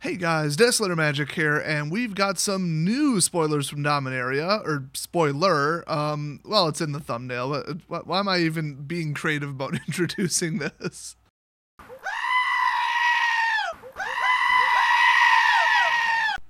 Hey guys, Desolator Magic here, and we've got some new spoilers from Dominaria, or spoiler. Well, it's in the thumbnail. Why am I even being creative about introducing this?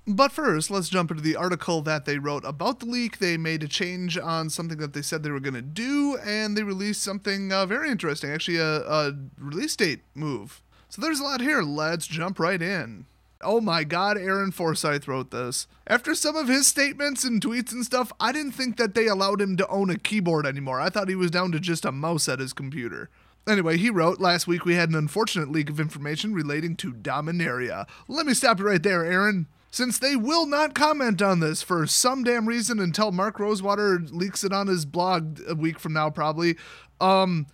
But first, let's jump into the article that they wrote about the leak. They made a change on something that they said they were going to do, and they released something very interesting, actually a release date move. So there's a lot here. Let's jump right in. Oh my god, Aaron Forsyth wrote this. After some of his statements and tweets and stuff, I didn't think that they allowed him to own a keyboard anymore. I thought he was down to just a mouse at his computer. Anyway, he wrote, last week we had an unfortunate leak of information relating to Dominaria. Let me stop you right there, Aaron. Since they will not comment on this for some damn reason until Mark Rosewater leaks it on his blog a week from now probably, the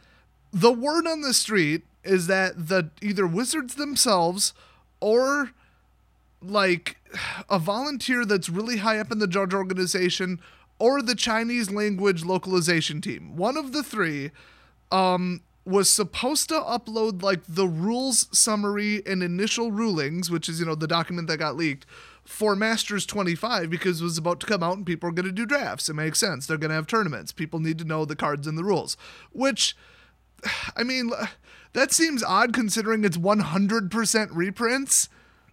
word on the street is that either Wizards themselves or like a volunteer that's really high up in the judge organization or the Chinese language localization team, one of the three, was supposed to upload like the rules summary and initial rulings, which is, the document that got leaked, for Masters 25 because it was about to come out and people are going to do drafts. It makes sense. They're going to have tournaments. People need to know the cards and the rules, which, I mean, that seems odd considering it's 100% reprints.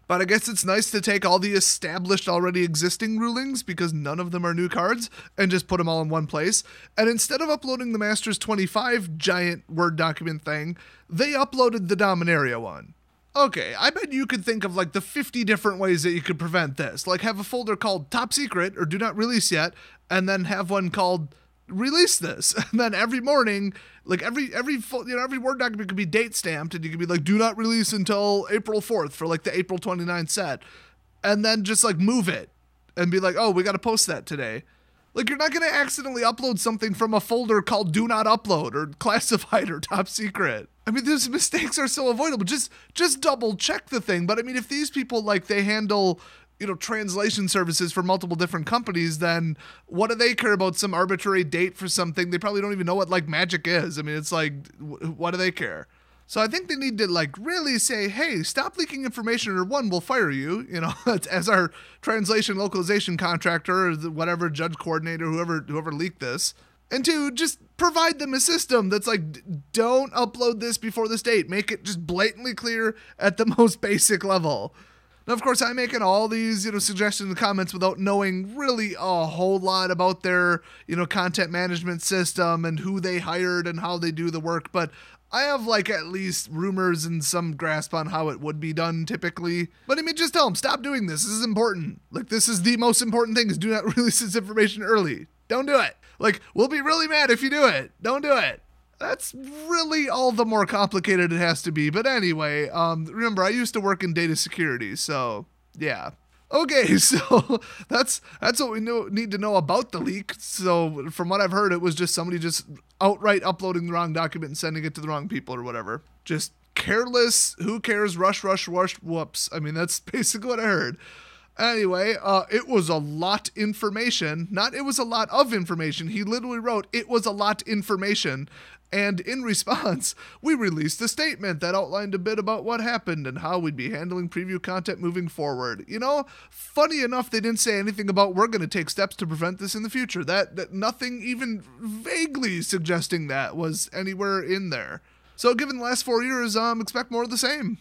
But I guess it's nice to take all the established, already existing rulings, because none of them are new cards, and just put them all in one place. And instead of uploading the Masters 25 giant Word document thing, they uploaded the Dominaria one. Okay, I bet you could think of like the 50 different ways that you could prevent this. Like have a folder called Top Secret, or Do Not Release Yet, and then have one called Release This. And then every morning, like every Word document could be date stamped, and you could be like, do not release until April 4th for like the April 29th set. And then just like move it and be like, oh, we got to post that today. Like you're not going to accidentally upload something from a folder called Do Not Upload or Classified or Top Secret. I mean, those mistakes are so avoidable. Just double check the thing. But I mean, if these people they handle translation services for multiple different companies, then what do they care about some arbitrary date for something? They probably don't even know what Magic is. I mean, it's like, what do they care? So I think they need to really say, hey, stop leaking information or one, we'll fire you, as our translation localization contractor or whatever judge coordinator, whoever leaked this. And two, just provide them a system that's don't upload this before this date. Make it just blatantly clear at the most basic level. Now, of course, I'm making all these, suggestions and comments without knowing really a whole lot about their, content management system and who they hired and how they do the work. But I have at least rumors and some grasp on how it would be done typically. But I mean, just tell them, stop doing this. This is important. This is the most important thing is do not release this information early. Don't do it. We'll be really mad if you do it. Don't do it. That's really all the more complicated it has to be. But anyway, remember, I used to work in data security, so yeah. Okay, so that's what we need to know about the leak. So from what I've heard, it was just somebody just outright uploading the wrong document and sending it to the wrong people or whatever. Just careless, who cares, rush, whoops. I mean, that's basically what I heard. Anyway, it was a lot information. Not it was a lot of information. He literally wrote, it was a lot information. And in response, we released a statement that outlined a bit about what happened and how we'd be handling preview content moving forward. Funny enough, they didn't say anything about we're going to take steps to prevent this in the future. That nothing even vaguely suggesting that was anywhere in there. So given the last 4 years, expect more of the same.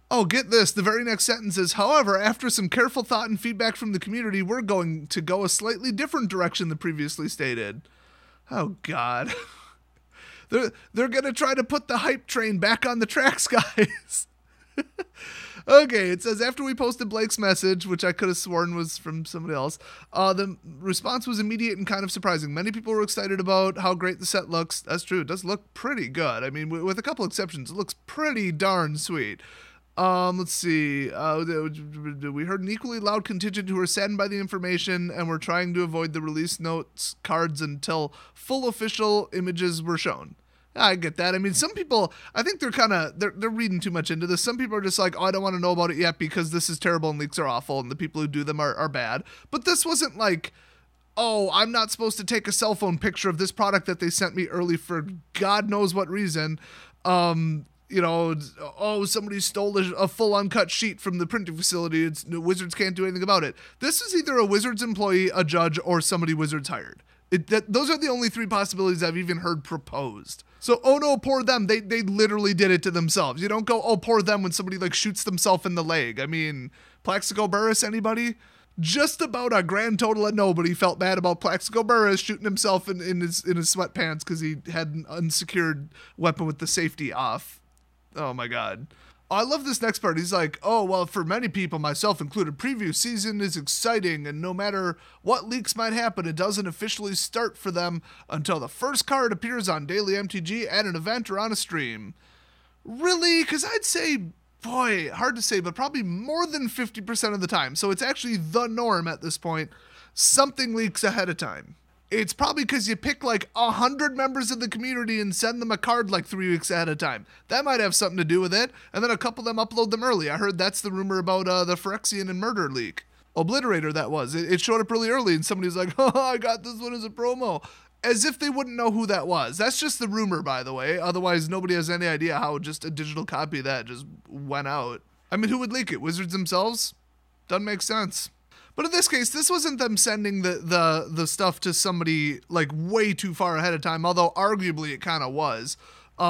Oh, get this. The very next sentence is, however, after some careful thought and feedback from the community, we're going to go a slightly different direction than previously stated. Oh, God. They're going to try to put the hype train back on the tracks, guys. Okay, it says, after we posted Blake's message, which I could have sworn was from somebody else, the response was immediate and kind of surprising. Many people were excited about how great the set looks. That's true. It does look pretty good. I mean, with a couple exceptions, it looks pretty darn sweet. Let's see. We heard an equally loud contingent who were saddened by the information and were trying to avoid the release notes cards until full official images were shown. I get that. I mean, some people, I think they're reading too much into this. Some people are just like, oh, I don't want to know about it yet because this is terrible and leaks are awful and the people who do them are bad. But this wasn't like, oh, I'm not supposed to take a cell phone picture of this product that they sent me early for God knows what reason. you know, oh, somebody stole a full uncut sheet from the printing facility. Wizards can't do anything about it. This is either a Wizards employee, a judge, or somebody Wizards hired. Those are the only three possibilities I've even heard proposed. So, oh no, poor them. They literally did it to themselves. You don't go, oh, poor them when somebody like shoots themselves in the leg. I mean, Plaxico Burress, anybody? Just about a grand total of nobody felt bad about Plaxico Burress shooting himself in his sweatpants because he had an unsecured weapon with the safety off. Oh my God. I love this next part. He's like, oh, well, for many people, myself included, preview season is exciting, and no matter what leaks might happen, it doesn't officially start for them until the first card appears on Daily MTG at an event or on a stream. Really? Because I'd say, boy, hard to say, but probably more than 50% of the time. So it's actually the norm at this point. Something leaks ahead of time. It's probably because you pick like 100 members of the community and send them a card like 3 weeks ahead of time. That might have something to do with it. And then a couple of them upload them early. I heard that's the rumor about the Phyrexian and Murder leak. Obliterator, that was. It showed up really early and somebody's like, oh, I got this one as a promo. As if they wouldn't know who that was. That's just the rumor, by the way. Otherwise, nobody has any idea how just a digital copy of that just went out. I mean, who would leak it? Wizards themselves? Doesn't make sense. But in this case, this wasn't them sending the stuff to somebody like way too far ahead of time, although arguably it kind of was.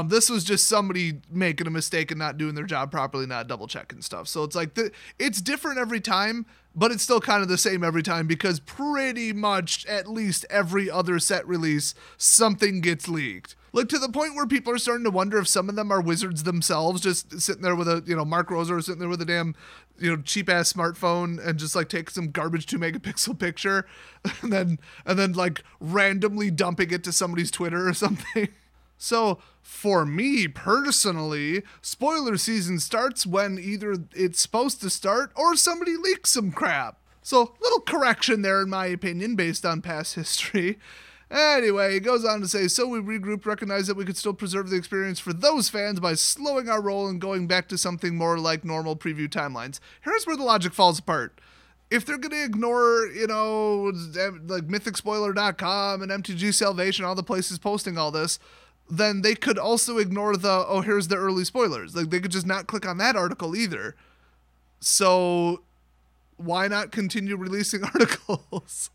This was just somebody making a mistake and not doing their job properly, not double checking stuff. So it's like it's different every time, but it's still kind of the same every time because pretty much at least every other set release, something gets leaked. Like to the point where people are starting to wonder if some of them are Wizards themselves, just sitting there with a, Mark Roser sitting there with a damn, cheap ass smartphone and just like take some garbage 2 megapixel picture and then like randomly dumping it to somebody's Twitter or something. So for me personally, spoiler season starts when either it's supposed to start or somebody leaks some crap. So little correction there in my opinion based on past history. Anyway, he goes on to say, so we regrouped, recognized that we could still preserve the experience for those fans by slowing our roll and going back to something more like normal preview timelines. Here's where the logic falls apart. If they're going to ignore, like MythicSpoiler.com and MTG Salvation, all the places posting all this, then they could also ignore here's the early spoilers. Like, they could just not click on that article either. So why not continue releasing articles?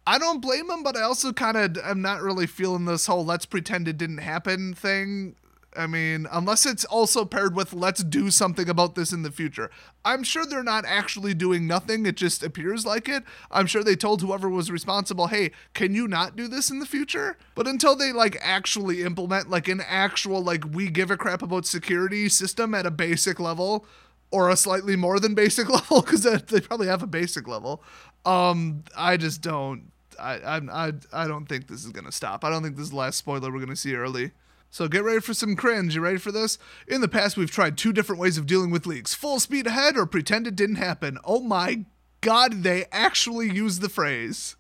I don't blame them, but I also kind of am not really feeling this whole let's pretend it didn't happen thing. I mean, unless it's also paired with let's do something about this in the future. I'm sure they're not actually doing nothing. It just appears like it. I'm sure they told whoever was responsible, hey, can you not do this in the future? But until they like actually implement like an actual like we give a crap about security system at a basic level or a slightly more than basic level, because they probably have a basic level. I just don't. I don't think this is going to stop. I don't think this is the last spoiler we're going to see early. So get ready for some cringe. You ready for this? In the past, we've tried 2 different ways of dealing with leaks. Full speed ahead or pretend it didn't happen. Oh my God, they actually used the phrase.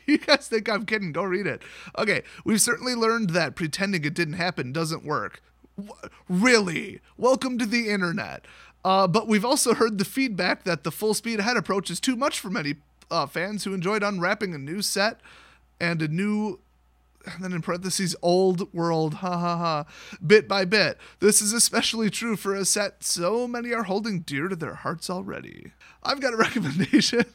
You guys think I'm kidding? Go read it. Okay, we've certainly learned that pretending it didn't happen doesn't work. Really? Welcome to the internet. But we've also heard the feedback that the full speed ahead approach is too much for many fans who enjoyed unwrapping a new set and a new, and then in parentheses, old world, bit by bit. This is especially true for a set so many are holding dear to their hearts already. I've got a recommendation.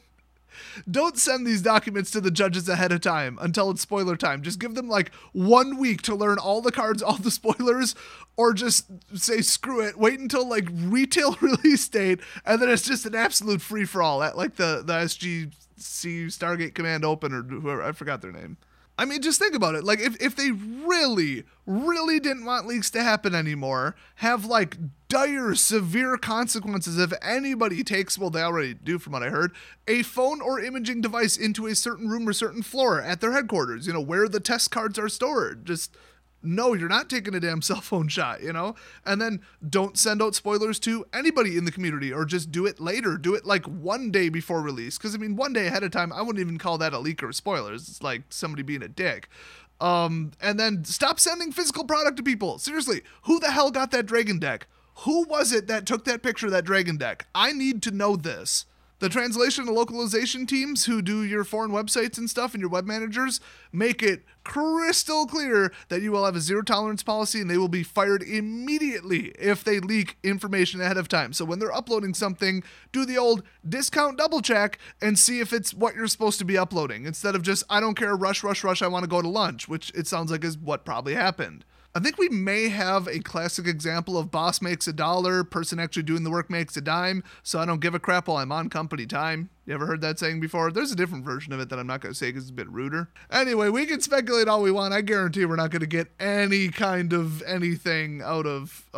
Don't send these documents to the judges ahead of time until it's spoiler time. Just give them like 1 week to learn all the cards, all the spoilers, or just say screw it. Wait until like retail release date, and then it's just an absolute free for all at like the SGC Stargate Command Open or whoever, I forgot their name. I mean, just think about it. Like, if they really, really didn't want leaks to happen anymore, have, like, dire, severe consequences if anybody takes, well, they already do from what I heard, a phone or imaging device into a certain room or certain floor at their headquarters, where the test cards are stored. Just, no, you're not taking a damn cell phone shot, And then don't send out spoilers to anybody in the community, or just do it later. Do it like 1 day before release. Because, 1 day ahead of time, I wouldn't even call that a leak or spoilers. It's like somebody being a dick. And then stop sending physical product to people. Seriously, who the hell got that dragon deck? Who was it that took that picture of that dragon deck? I need to know this. The translation and localization teams who do your foreign websites and stuff and your web managers make it crystal clear that you will have a zero tolerance policy and they will be fired immediately if they leak information ahead of time. So when they're uploading something, do the old discount double check and see if it's what you're supposed to be uploading instead of just, I don't care, rush, I want to go to lunch, which it sounds like is what probably happened. I think we may have a classic example of boss makes $1, person actually doing the work makes a dime, so I don't give a crap while I'm on company time. You ever heard that saying before? There's a different version of it that I'm not going to say because it's a bit ruder. Anyway, we can speculate all we want. I guarantee we're not going to get any kind of anything out of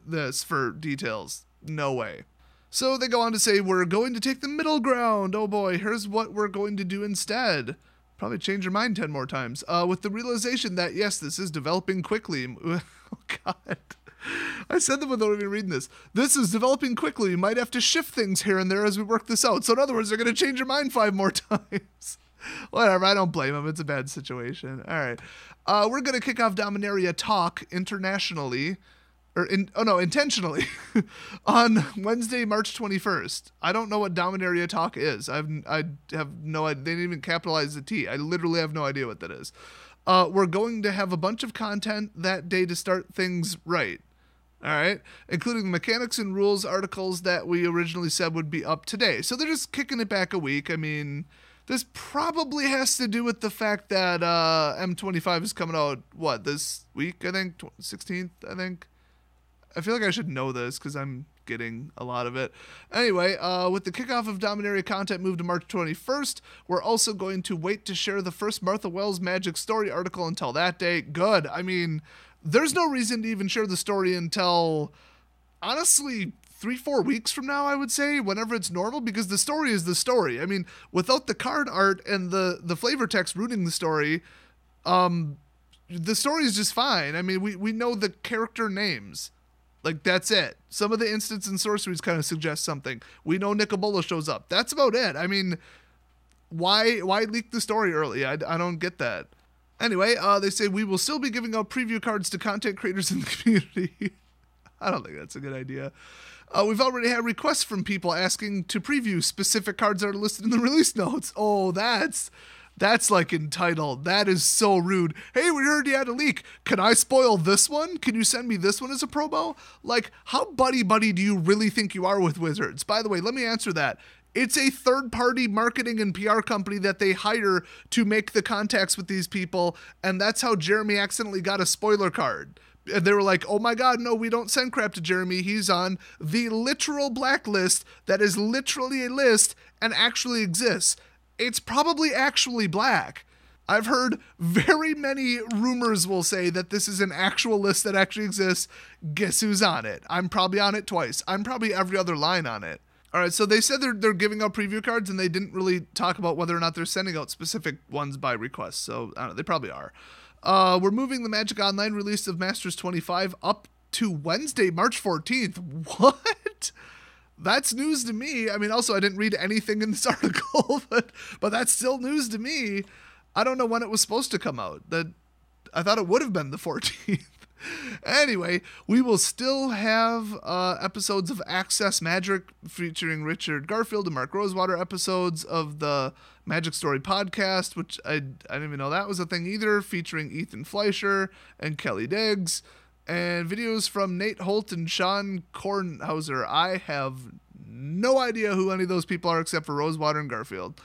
this for details. No way. So they go on to say, we're going to take the middle ground. Oh boy, here's what we're going to do instead. Probably change your mind 10 more times. With the realization that, yes, this is developing quickly. Oh, God. I said that without even reading this. This is developing quickly. You might have to shift things here and there as we work this out. So in other words, they're going to change your mind 5 more times. Whatever, I don't blame them. It's a bad situation. All right. We're going to kick off Dominaria Talk internationally. Intentionally on Wednesday, March 21st. I don't know what Dominaria Talk is. I have no idea. They didn't even capitalize the T. I literally have no idea what that is. We're going to have a bunch of content that day to start things right. All right. Including the mechanics and rules articles that we originally said would be up today. So they're just kicking it back a week. I mean, this probably has to do with the fact that M25 is coming out, this week, I think? 16th, I think? I feel like I should know this because I'm getting a lot of it. Anyway, with the kickoff of Dominaria content moved to March 21st, we're also going to wait to share the first Martha Wells Magic Story article until that day. Good. I mean, there's no reason to even share the story until, honestly, 3-4 weeks from now, I would say, whenever it's normal, because the story is the story. I mean, without the card art and the flavor text rooting the story, the story is just fine. I mean, we know the character names. Like, that's it. Some of the instants and sorceries kind of suggest something. We know Nicobola shows up. That's about it. I mean, why leak the story early? I don't get that. Anyway, they say we will still be giving out preview cards to content creators in the community. I don't think that's a good idea. We've already had requests from people asking to preview specific cards that are listed in the release notes. Oh, that's like entitled. That is so rude. Hey, we heard you had a leak. Can I spoil this one? Can you send me this one as a promo? Like, how buddy-buddy do you really think you are with Wizards? By the way, let me answer that. It's a third-party marketing and PR company that they hire to make the contacts with these people, and that's how Jeremy accidentally got a spoiler card. And they were like, oh my God, no, we don't send crap to Jeremy. He's on the literal blacklist that is literally a list and actually exists. It's probably actually black. I've heard very many rumors will say that this is an actual list that actually exists. Guess who's on it? I'm probably on it twice. I'm probably every other line on it. All right, so they said they're giving out preview cards, and they didn't really talk about whether or not they're sending out specific ones by request. So I don't know, they probably are. We're moving the Magic Online release of Masters 25 up to Wednesday, March 14th. What? That's news to me. I mean, also, I didn't read anything in this article, but that's still news to me. I don't know when it was supposed to come out. I thought it would have been the 14th. Anyway, we will still have episodes of Access Magic featuring Richard Garfield and Mark Rosewater, episodes of the Magic Story podcast, which I didn't even know that was a thing either, featuring Ethan Fleischer and Kelly Diggs, and videos from Nate Holt and Sean Kornhauser. I have no idea who any of those people are except for Rosewater and Garfield.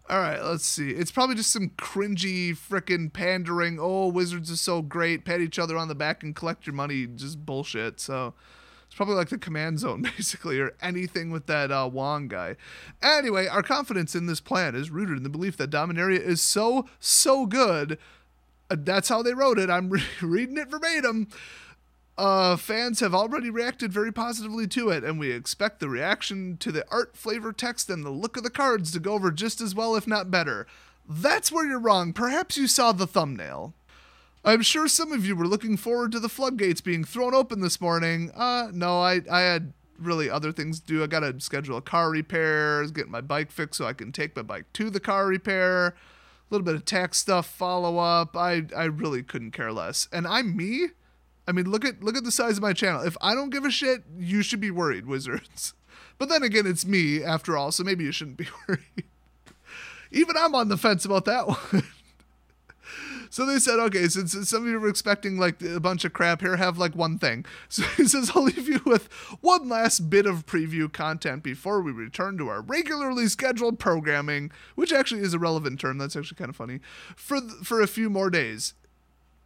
All right, let's see. It's probably just some cringy frickin' pandering, oh, Wizards is so great, pat each other on the back and collect your money, just bullshit. So it's probably like the Command Zone, basically, or anything with that Wong guy. Anyway, our confidence in this plan is rooted in the belief that Dominaria is so good. That's how they wrote it. I'm reading it verbatim. Fans have already reacted very positively to it, and we expect the reaction to the art, flavor, text, and the look of the cards to go over just as well, if not better. That's where you're wrong. Perhaps you saw the thumbnail. I'm sure some of you were looking forward to the floodgates being thrown open this morning. No, I had really other things to do. I gotta schedule a car repair, get my bike fixed so I can take my bike to the car repair. A little bit of tax stuff, follow up. I really couldn't care less. And I'm me. I mean, look at the size of my channel. If I don't give a shit, you should be worried, Wizards. But then again, it's me after all, so maybe you shouldn't be worried. Even I'm on the fence about that one. So they said, okay, since some of you were expecting like a bunch of crap, here, have like one thing. So he says, I'll leave you with one last bit of preview content before we return to our regularly scheduled programming, which actually is a relevant term. That's actually kind of funny. For a few more days.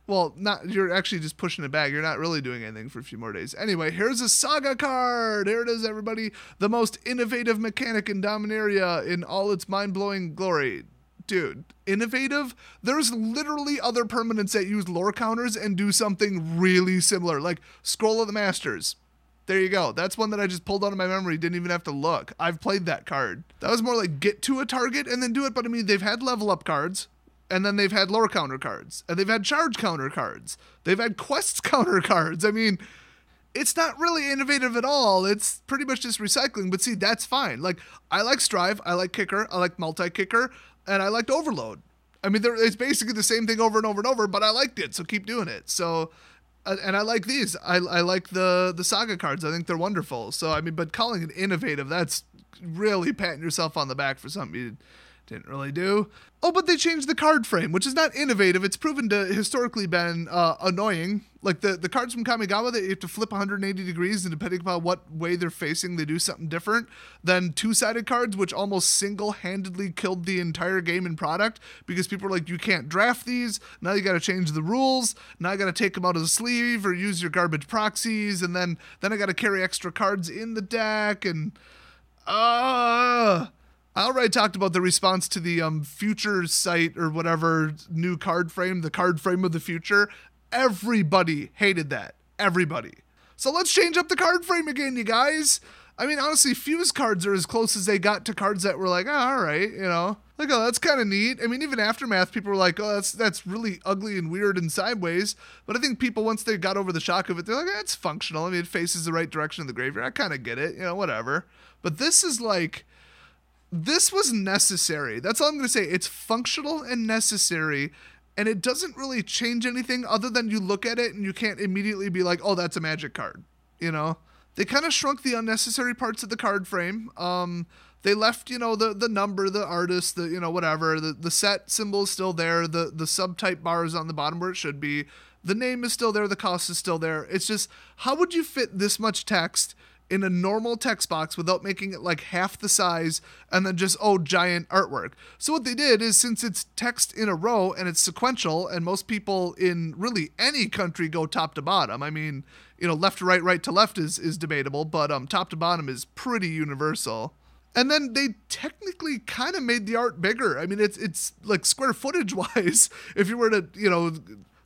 Well, you're actually just pushing it back. You're not really doing anything for a few more days. Anyway, here's a Saga card. Here it is, everybody. The most innovative mechanic in Dominaria in all its mind-blowing glory. Dude, innovative? There's literally other permanents that use lore counters and do something really similar, like Scroll of the Masters. There you go. That's one that I just pulled out of my memory. Didn't even have to look. I've played that card. That was more like get to a target and then do it. But I mean, they've had level up cards, and then they've had lore counter cards, and they've had charge counter cards. They've had quests counter cards. I mean, it's not really innovative at all. It's pretty much just recycling. But see, that's fine. Like, I like Strive. I like Kicker. I like Multi-Kicker. And I liked Overload. I mean, it's basically the same thing over and over and over, but I liked it, so keep doing it. So, and I like these. I like the Saga cards. I think they're wonderful. So, I mean, but calling it innovative, that's really patting yourself on the back for something you didn't really do. Oh, but they changed the card frame, which is not innovative. It's proven to historically been annoying. Like the cards from Kamigawa, that you have to flip 180 degrees, and depending upon what way they're facing, they do something different than two-sided cards, which almost single-handedly killed the entire game and product because people were like, you can't draft these. Now you got to change the rules. Now I got to take them out of the sleeve or use your garbage proxies, and then I got to carry extra cards in the deck, and I already talked about the response to the future site or whatever new card frame, the card frame of the future. Everybody hated that. Everybody. So let's change up the card frame again, you guys. I mean, honestly, Fuse cards are as close as they got to cards that were like, all right, you know. Like, oh, that's kind of neat. I mean, even Aftermath, people were like, oh, that's really ugly and weird and sideways. But I think people, once they got over the shock of it, they're like, it's functional. I mean, it faces the right direction of the graveyard. I kind of get it, you know, whatever. But this is like... This was necessary. That's all I'm going to say. It's functional and necessary, and it doesn't really change anything other than you look at it and you can't immediately be like, oh, that's a Magic card, you know? They kind of shrunk the unnecessary parts of the card frame. They left, you know, the number, the artist, the, you know, whatever. The set symbol is still there. The subtype bar is on the bottom where it should be. The name is still there. The cost is still there. It's just, how would you fit this much text in a normal text box without making it like half the size and then just, giant artwork? So what they did is, since it's text in a row and it's sequential, and most people in really any country go top to bottom. I mean, you know, left to right, right to left is debatable, but top to bottom is pretty universal. And then they technically kind of made the art bigger. I mean, it's like square footage wise, if you were to, you know,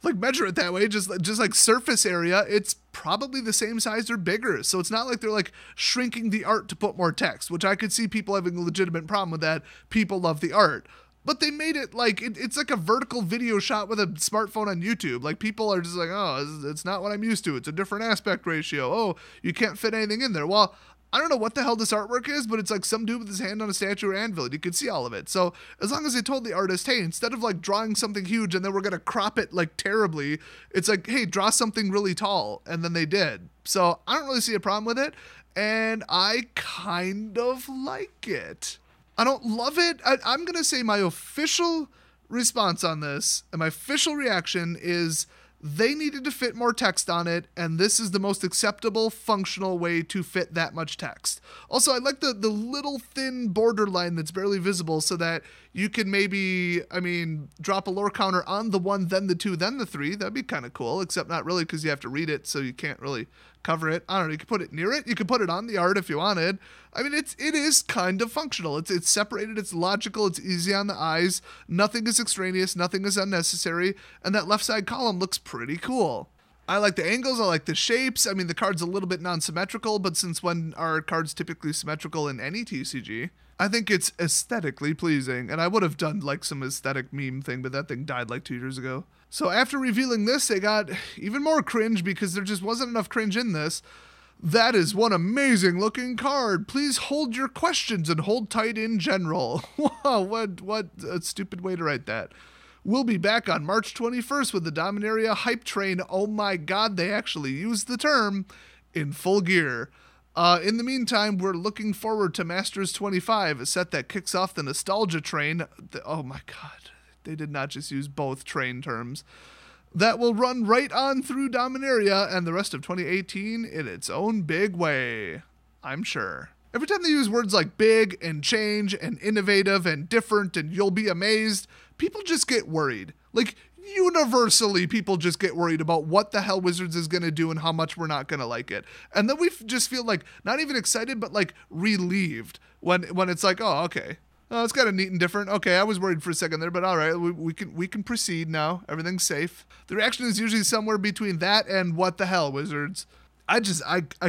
like measure it that way, just like surface area, it's probably the same size or bigger. So it's not like they're like shrinking the art to put more text, which I could see people having a legitimate problem with that. People love the art. But they made it like, it's like a vertical video shot with a smartphone on YouTube. Like, people are just like, oh, it's not what I'm used to. It's a different aspect ratio. Oh, you can't fit anything in there. Well, I don't know what the hell this artwork is, but it's like some dude with his hand on a statue or anvil, and you can see all of it. So as long as they told the artist, hey, instead of like drawing something huge and then we're going to crop it like terribly, it's like, hey, draw something really tall. And then they did. So I don't really see a problem with it. And I kind of like it. I don't love it. I'm going to say my official response on this and my official reaction is they needed to fit more text on it, and this is the most acceptable, functional way to fit that much text. Also, I like the little thin borderline that's barely visible so that you can maybe, I mean, drop a lore counter on the 1, then the 2, then the 3. That'd be kind of cool, except not really because you have to read it, so you can't really cover it. I don't know, you could put it near it. You could put it on the art if you wanted. I mean, it is kind of functional. It's separated, it's logical, it's easy on the eyes. Nothing is extraneous, nothing is unnecessary, and that left side column looks pretty cool. I like the angles, I like the shapes. I mean, the card's a little bit non-symmetrical, but since when are cards typically symmetrical in any TCG? I think it's aesthetically pleasing, and I would have done like some aesthetic meme thing, but that thing died like 2 years ago. So after revealing this, they got even more cringe because there just wasn't enough cringe in this. That is one amazing looking card. Please hold your questions and hold tight in general. Wow, what a stupid way to write that. We'll be back on March 21st with the Dominaria hype train. Oh my god, they actually used the term in full gear. In the meantime, we're looking forward to Masters 25, a set that kicks off the nostalgia train. Oh my god, they did not just use both train terms. That will run right on through Dominaria and the rest of 2018 in its own big way, I'm sure. Every time they use words like big and change and innovative and different and you'll be amazed, people just get worried. Like, universally, people just get worried about what the hell Wizards is going to do and how much we're not going to like it. And then we just feel like, not even excited, but like relieved when it's like, oh, okay. Oh, it's kind of neat and different. Okay, I was worried for a second there, but all right, we can proceed now. Everything's safe. The reaction is usually somewhere between that and what the hell, Wizards. I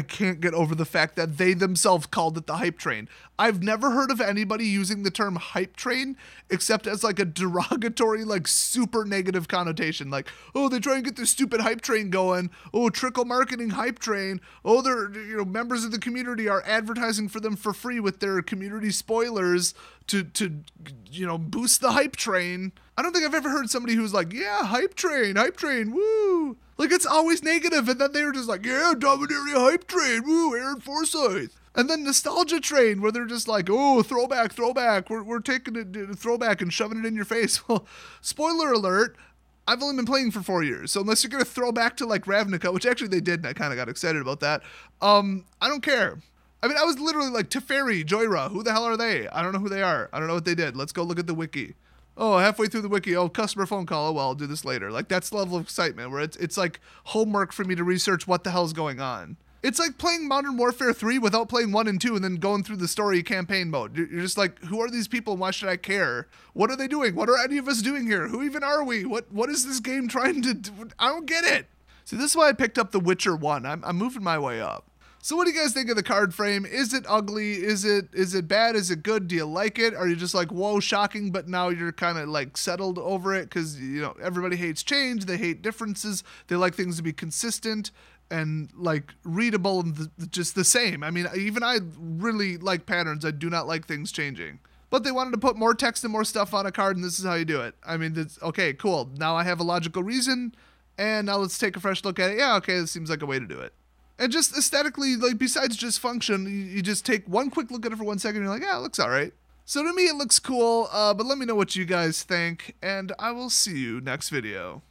can't get over the fact that they themselves called it the hype train. I've never heard of anybody using the term hype train except as like a derogatory, like super negative connotation. Like, oh, they try and get this stupid hype train going. Oh, trickle marketing hype train. Oh, they're, members of the community are advertising for them for free with their community spoilers to boost the hype train. I don't think I've ever heard somebody who's like, yeah, hype train, woo. Like, it's always negative, and then they were just like, yeah, Dominaria hype train, woo, Aaron Forsyth. And then nostalgia train, where they're just like, oh, throwback, we're taking it throwback and shoving it in your face. Well, spoiler alert, I've only been playing for 4 years, so unless you're going to throw back to, like, Ravnica, which actually they did, and I kind of got excited about that, I don't care. I mean, I was literally like, Teferi, Joyra, who the hell are they? I don't know who they are. I don't know what they did. Let's go look at the wiki. Oh, halfway through the wiki, oh, customer phone call. Oh, well, I'll do this later. Like, that's the level of excitement where it's like homework for me to research what the hell's going on. It's like playing Modern Warfare 3 without playing 1 and 2 and then going through the story campaign mode. You're just like, who are these people and why should I care? What are they doing? What are any of us doing here? Who even are we? What is this game trying to do? I don't get it. See, this is why I picked up The Witcher 1. I'm moving my way up. So what do you guys think of the card frame? Is it ugly? Is it bad? Is it good? Do you like it? Are you just like, whoa, shocking, but now you're kind of like settled over it because, everybody hates change. They hate differences. They like things to be consistent and like readable and just the same. I mean, even I really like patterns. I do not like things changing. But they wanted to put more text and more stuff on a card, and this is how you do it. I mean, okay, cool. Now I have a logical reason, and now let's take a fresh look at it. Yeah, okay, this seems like a way to do it. And just aesthetically, like, besides just function, you just take one quick look at it for 1 second, and you're like, yeah, it looks all right. So to me, it looks cool, but let me know what you guys think, and I will see you next video.